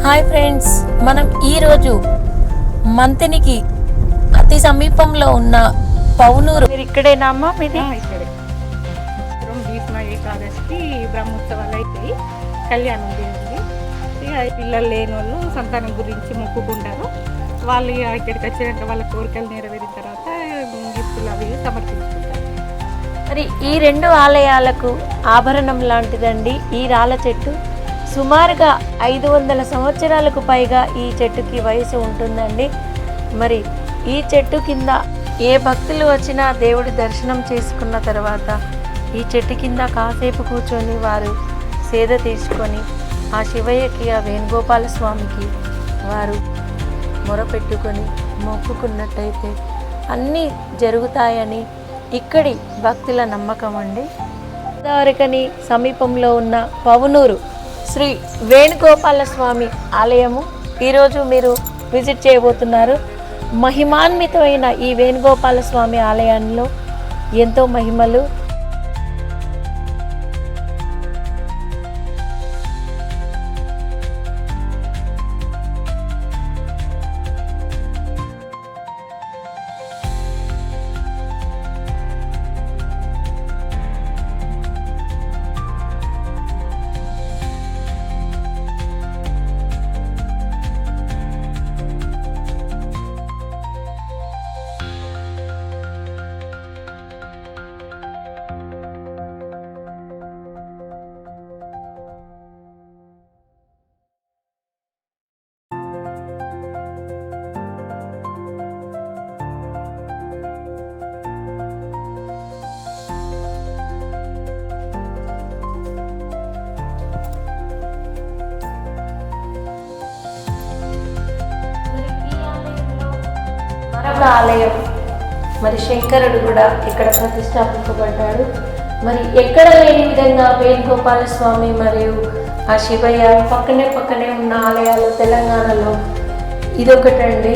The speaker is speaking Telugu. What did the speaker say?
హాయ్ ఫ్రెండ్స్, మనం ఈరోజు మంతినికి అతి సమీపంలో ఉన్న పౌనూరు. మీరు ఇక్కడేనా అమ్మా మీది? ఇక్కడే భీష్మ ఏకాదశికి బ్రహ్మోత్సవాలు అయిపోయి కళ్యాణం చేయండి. ఇక పిల్లలు లేని వాళ్ళు సంతానం గురించి మొక్కుకుంటారు. వాళ్ళు ఇక్కడికి వచ్చినాక వాళ్ళ కోరికలు నెరవేరిన తర్వాత గిఫ్టులు అవి సమర్పించుకుంటారు. మరి ఈ రెండు ఆలయాలకు ఆభరణం లాంటిదండి ఈ రాళ్ళ చెట్టు. సుమారుగా 500 సంవత్సరాలకు పైగా ఈ చెట్టుకి వయసు ఉంటుందండి. మరి ఈ చెట్టు కింద ఏ భక్తులు వచ్చినా దేవుడి దర్శనం చేసుకున్న తర్వాత ఈ చెట్టు కింద కాసేపు కూర్చొని వారు సేద తీసుకొని ఆ శివయ్యకి, ఆ వేణుగోపాల స్వామికి వారు మొరపెట్టుకొని మొక్కుకున్నట్టయితే అన్నీ జరుగుతాయని ఇక్కడి భక్తుల నమ్మకం అండి. గోదావరికని సమీపంలో ఉన్న పౌనూరు శ్రీ వేణుగోపాల స్వామి ఆలయము ఈరోజు మీరు విజిట్ చేయబోతున్నారు. మహిమాన్వితమైన ఈ వేణుగోపాల స్వామి ఆలయంలో ఎంతో మహిమలు. మరొక ఆలయం, మరి శంకరుడు కూడా ఇక్కడ ప్రతిష్టాపించబడ్డాడు. మరి ఎక్కడ లేని విధంగా వేణుగోపాల స్వామి మరియు ఆ శివయ్య పక్కనే ఉన్న ఆలయాలు తెలంగాణలో ఇదొకటండి.